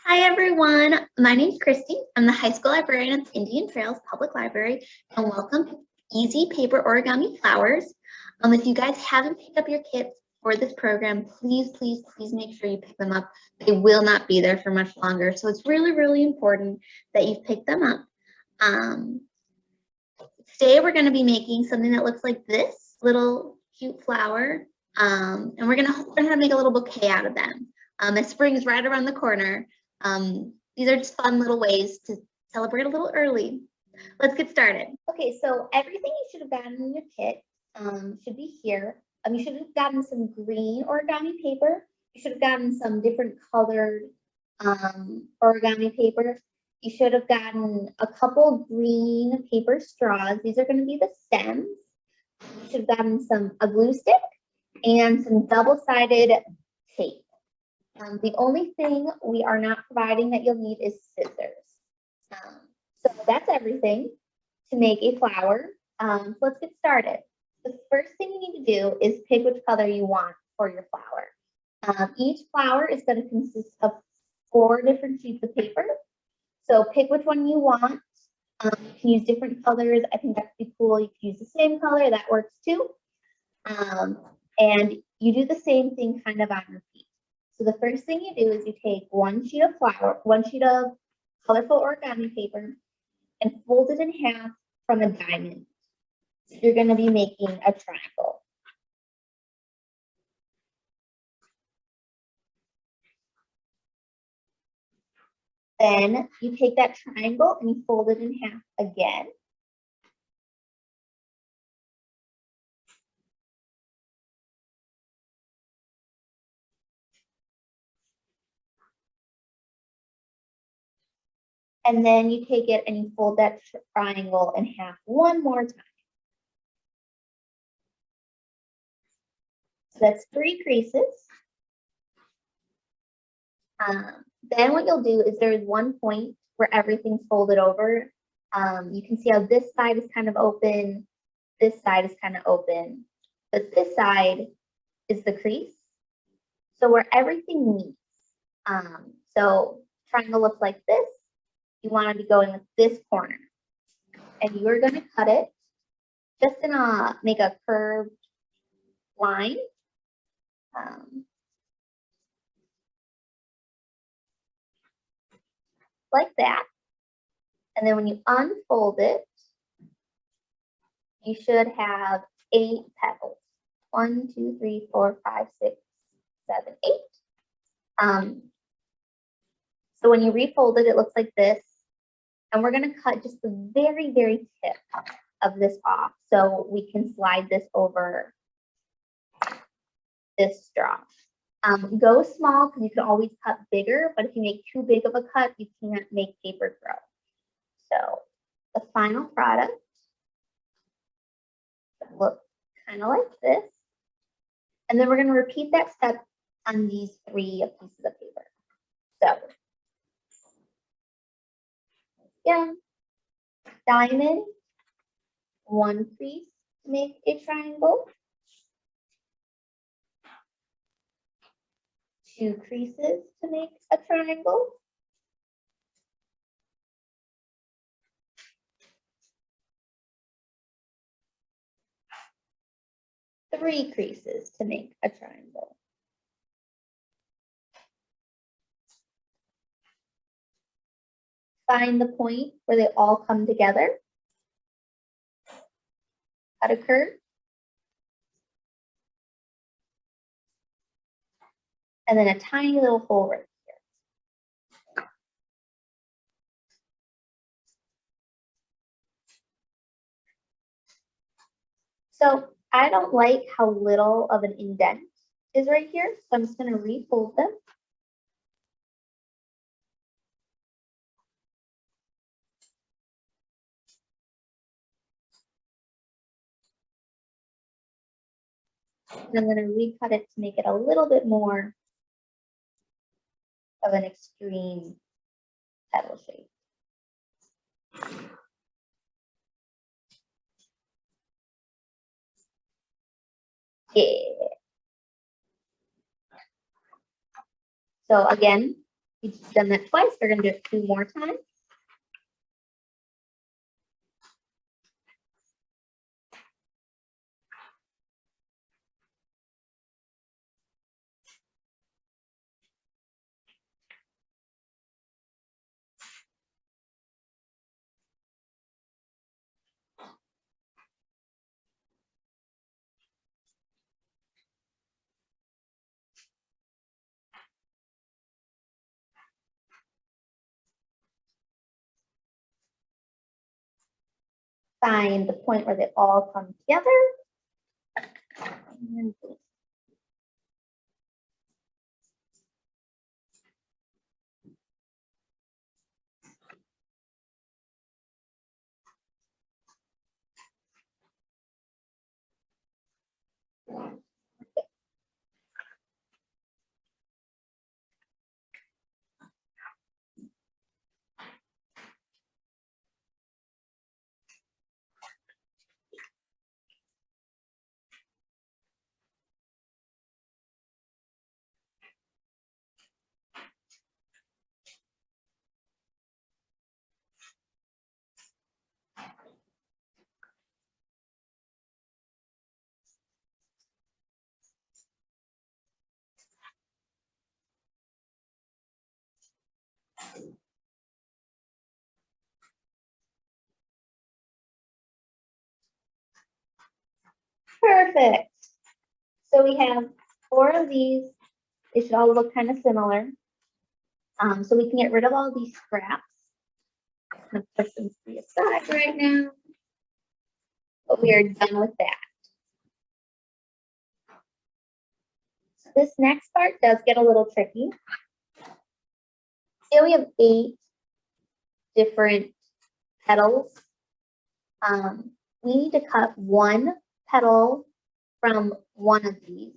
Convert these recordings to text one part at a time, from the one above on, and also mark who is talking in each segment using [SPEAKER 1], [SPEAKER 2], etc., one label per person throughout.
[SPEAKER 1] Hi everyone, my name is Christy. I'm the high school librarian at Indian Trails Public Library, and welcome to Easy Paper Origami Flowers. If you guys haven't picked up your kits for this program, please make sure you pick them up. They will not be there for much longer, so it's really important that you pick them up. Today we're going to be making something that looks like this little cute flower, and we're gonna learn how to make a little bouquet out of them. As spring is right around the corner, these are just fun little ways to celebrate a little early. Let's get started. Okay, so everything you should have gotten in your kit should be here. You should have gotten some green origami paper. You should have gotten some different colored origami paper. You should have gotten a couple green paper straws. These are going to be the stems. You should have gotten a glue stick and some double-sided tape. The only thing we are not providing that you'll need is scissors. So that's everything to make a flower. So let's get started. The first thing you need to do is pick which color you want for your flower. Each flower is going to consist of 4 different sheets of paper. So pick which one you want. You can use different colors. I think that would be cool. You can use the same color. That works too. And you do the same thing kind of on repeat. So the first thing you do is you take one sheet of colorful origami paper and fold it in half from a diamond. So you're going to be making a triangle. Then you take that triangle and you fold it in half again. And then you take it and you fold that triangle in half one more time. So that's 3 creases. Then what you'll do is there's one point where everything's folded over. You can see how this side is kind of open, this side is kind of open, but this side is the crease. So where everything meets. So triangle looks like this. You want to be going with this corner. And you're going to cut it just make a curved line. Like that. And then when you unfold it, you should have 8 petals. 1, 2, 3, 4, 5, 6, 7, 8. So when you refold it, it looks like this. And we're going to cut just the very tip of this off so we can slide this over this straw. Go small because you can always cut bigger, but if you make too big of a cut, you can't make paper grow. So the final product looks kind of like this. And then we're going to repeat that step on these 3 pieces of paper. So again, diamond, 1 crease to make a triangle, 2 creases to make a triangle, 3 creases to make a triangle. Find the point where they all come together. Cut a curve. And then a tiny little hole right here. So I don't like how little of an indent is right here, so I'm just going to refold them. And I'm going to recut it to make it a little bit more of an extreme petal shape. Yeah. So again, We've done that twice. We're going to do it 2 more times. Find the point where they all come together. And perfect. So we have 4 of these. They should all look kind of similar. So we can get rid of all these scraps. I'm going to push them to the side right now. But we are done with that. This next part does get a little tricky. Here we have 8 different petals. We need to cut 1 petal from one of these,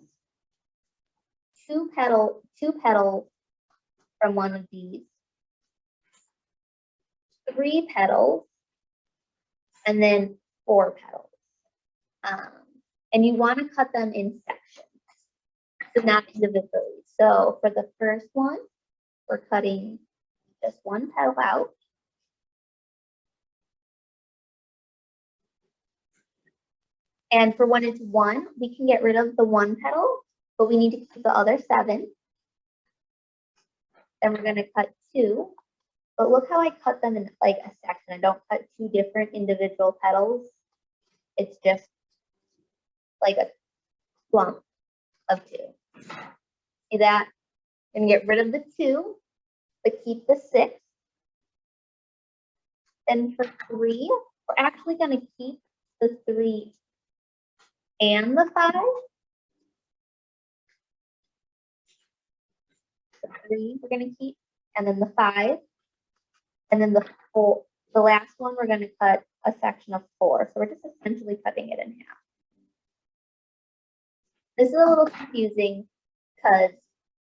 [SPEAKER 1] 2 petals from one of these, 3 petals, and then 4 petals. And you want to cut them in sections, so not individually. So for the first one, we're cutting just 1 petal out. And for when it's 1, we can get rid of the 1 petal, but we need to keep the other 7. Then we're going to cut 2. But look how I cut them in like a section. I don't cut 2 different individual petals. It's just like a clump of 2. See that? I'm going to get rid of the 2, but keep the 6. And for 3, we're actually going to keep the 3 and the 5. The 3 we're going to keep, and then the 5. And then the last one, we're going to cut a section of 4. So we're just essentially cutting it in half. This is a little confusing because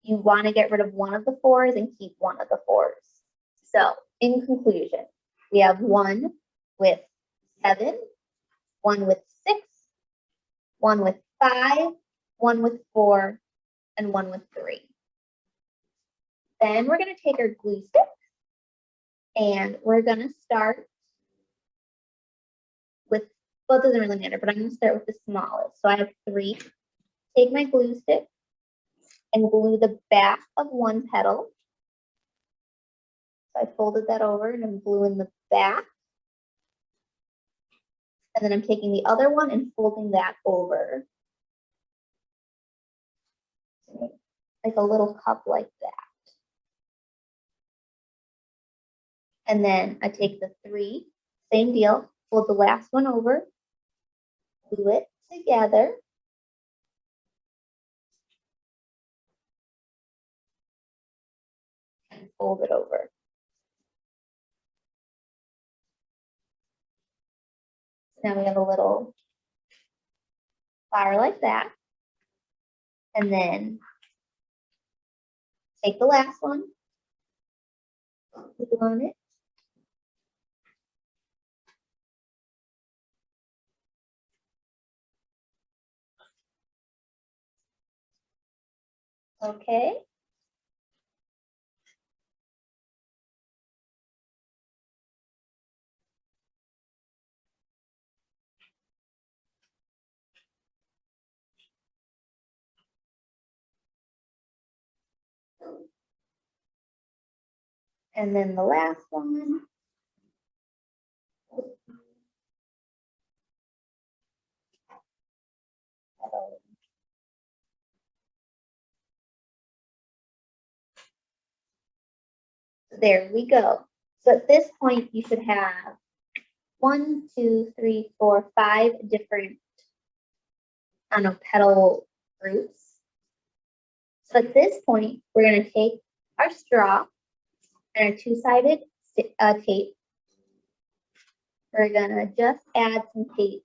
[SPEAKER 1] you want to get rid of one of the 4s and keep one of the 4s. So in conclusion, we have 1 with 7, 1 with 6, 1 with 5, 1 with 4, and 1 with 3. Then we're going to take our glue stick and we're going to start with, well, it doesn't really matter, but I'm going to start with the smallest. So I have 3. Take my glue stick and glue the back of 1 petal. So I folded that over and I'm gluing the back. And then I'm taking the other one and folding that over. Like a little cup like that. And then I take the 3, same deal, fold the last one over, glue it together. And fold it over. Now we have a little flower like that. And then take the last one, glue on it. Okay. And then the last one. There we go. So at this point, you should have 1, 2, 3, 4, 5 different, I don't know, petal groups. So at this point, we're going to take our straw and our two-sided tape. We're going to just add some tape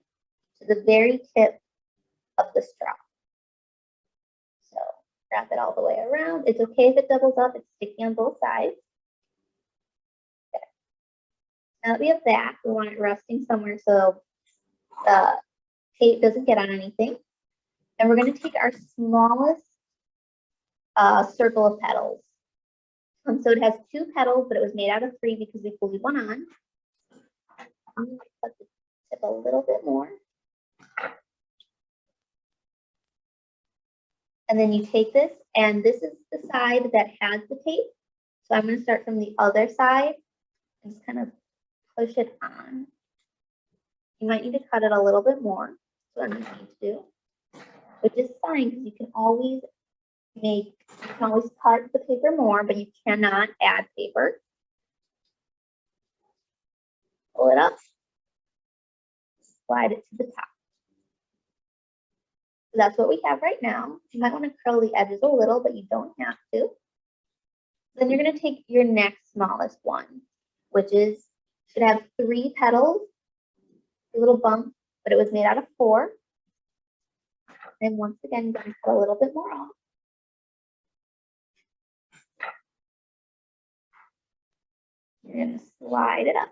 [SPEAKER 1] to the very tip of the straw. So wrap it all the way around. It's okay if it doubles up. It's sticky on both sides. Okay. Now that we have that, we want it resting somewhere so the tape doesn't get on anything. And we're going to take our smallest circle of petals. So it has 2 petals, but it was made out of 3 because we glued one on. I'm going to put the tip a little bit more. And then you take this, and this is the side that has the tape. So I'm going to start from the other side and just kind of push it on. You might need to cut it a little bit more. That's what I'm going to need to do, which is fine because you can always cut the paper more, but you cannot add paper. Pull it up, slide it to the top. So that's what we have right now. You might want to curl the edges a little, but you don't have to. Then you're going to take your next smallest one, which should have 3 petals, a little bump, but it was made out of 4. And once again, you're going to cut a little bit more off. You're going to slide it up.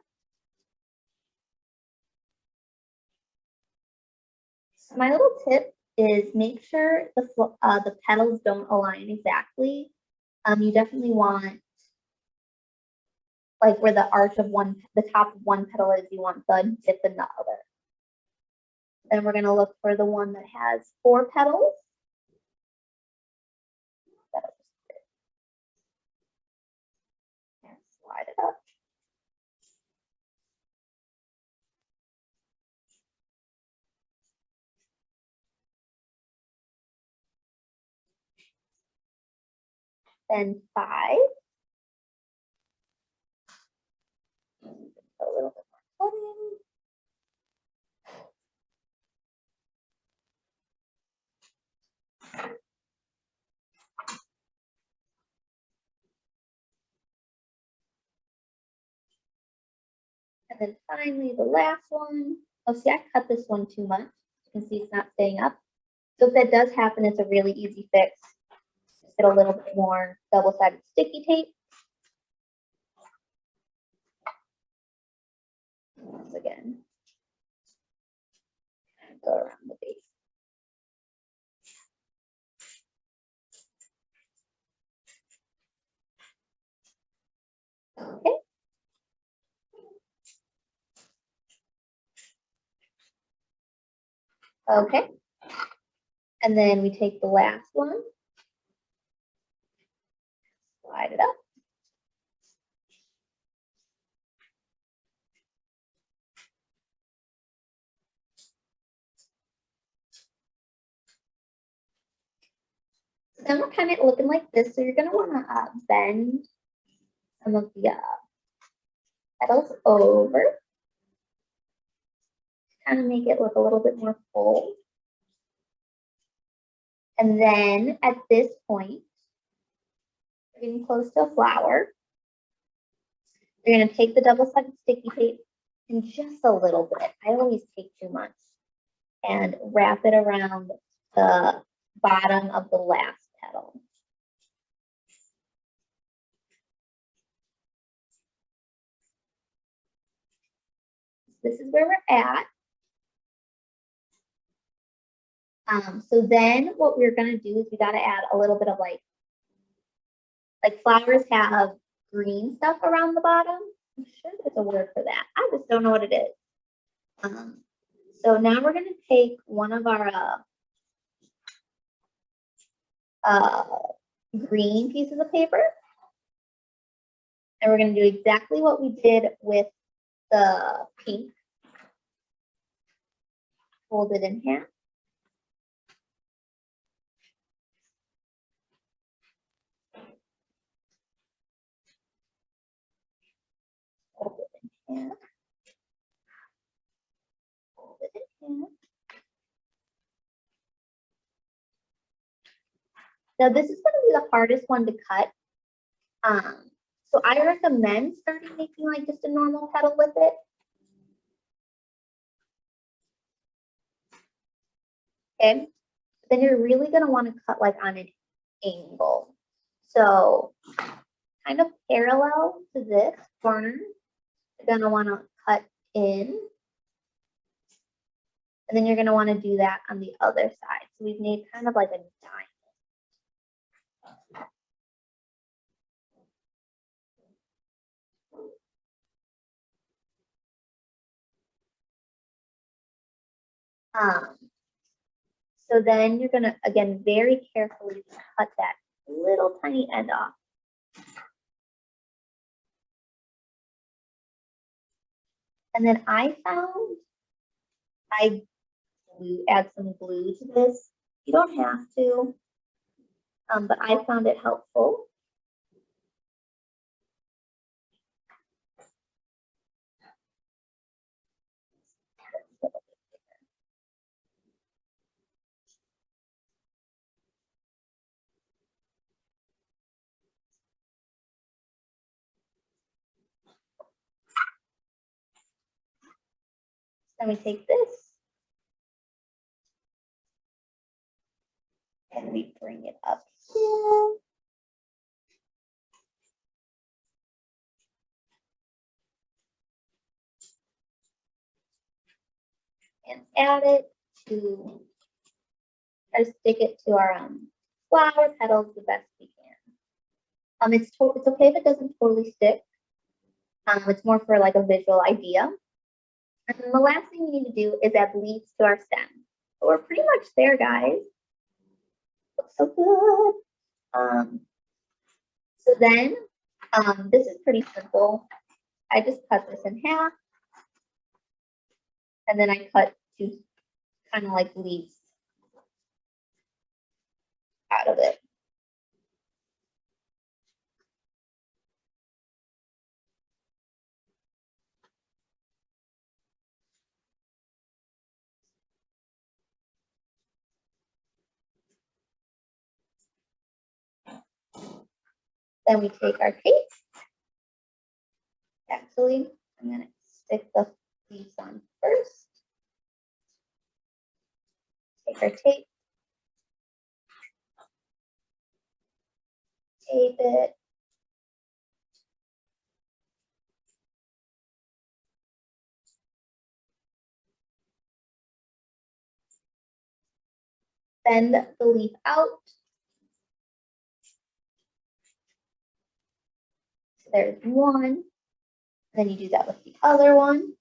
[SPEAKER 1] So my little tip is make sure the petals don't align exactly. You definitely want, like where the arch of the top of one petal is, you want the tip in the other. Then we're going to look for the one that has 4 petals. And slide it up. Then 5. A little bit more cutting. And then finally, the last one. Oh, see, I cut this one too much. You can see it's not staying up. So if that does happen, it's a really easy fix. Just get a little bit more double-sided sticky tape. Once again, go around the base. Okay. Okay. And then we take the last one, slide it up. So then we're kind of looking like this. So you're going to want to bend some of the petals over. Kind of make it look a little bit more full. And then at this point, we're getting close to a flower. You're going to take the double-sided sticky tape and just a little bit. I always take too much. And wrap it around the bottom of the last petal. This is where we're at. So then what we're going to do is we got to add a little bit of like flowers have green stuff around the bottom. I'm sure there's a word for that. I just don't know what it is. So now we're going to take one of our green pieces of paper. And we're going to do exactly what we did with the pink. Fold it in half. Fold it in half. Fold it in half. Now this is going to be the hardest one to cut. So I recommend starting making like just a normal petal with it. Okay, then you're really going to want to cut like on an angle. So kind of parallel to this corner, you're going to want to cut in. And then you're going to want to do that on the other side. So we've made kind of like a diamond. So then you're going to, again, very carefully cut that little tiny end off. And then I found I add some glue to this. You don't have to, but I found it helpful. Then we take this and we bring it up here. And add it to, try to stick it to our flower petals the best we can. It's okay if it doesn't totally stick. It's more for like a visual idea. And then the last thing we need to do is add leaves to our stem. So we're pretty much there, guys. Looks so good. So then, this is pretty simple. I just cut this in half. And then I cut two kind of like leaves out of it. Then we take our tape. Actually, I'm going to stick the leaves on first. Take our tape. Tape it. Bend the leaf out. So there's one. Then you do that with the other one.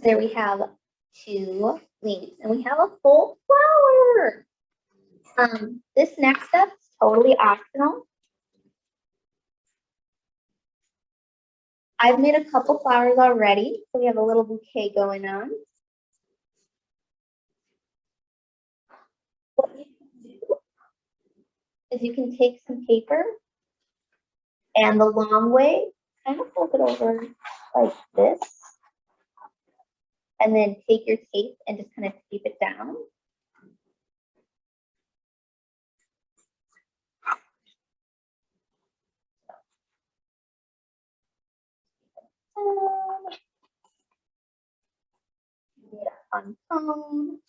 [SPEAKER 1] There we have two leaves and we have a full flower. This next step is totally optional. I've made a couple flowers already, so we have a little bouquet going on. What you can do is you can take some paper and the long way, kind of fold it over like this. And then take your tape and just kind of tape it down. Get a fun tone.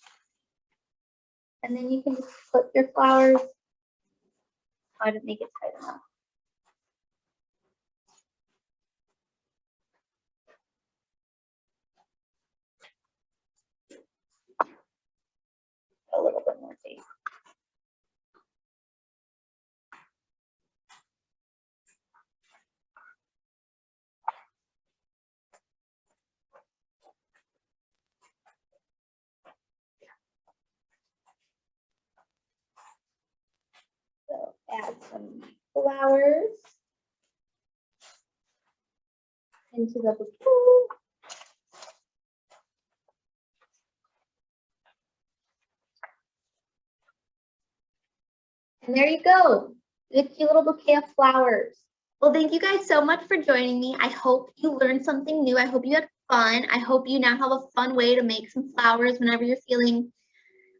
[SPEAKER 1] And then you can just put your flowers. I didn't make it tight enough. a little bit more face. So add some flowers into the bouquet. And there you go, the cute little bouquet of flowers. Well, thank you guys so much for joining me. I hope you learned something new. I hope you had fun. I hope you now have a fun way to make some flowers whenever you're feeling,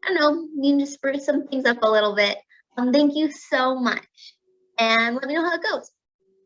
[SPEAKER 1] I don't know, needing to spruce some things up a little bit. Thank you so much. And let me know how it goes.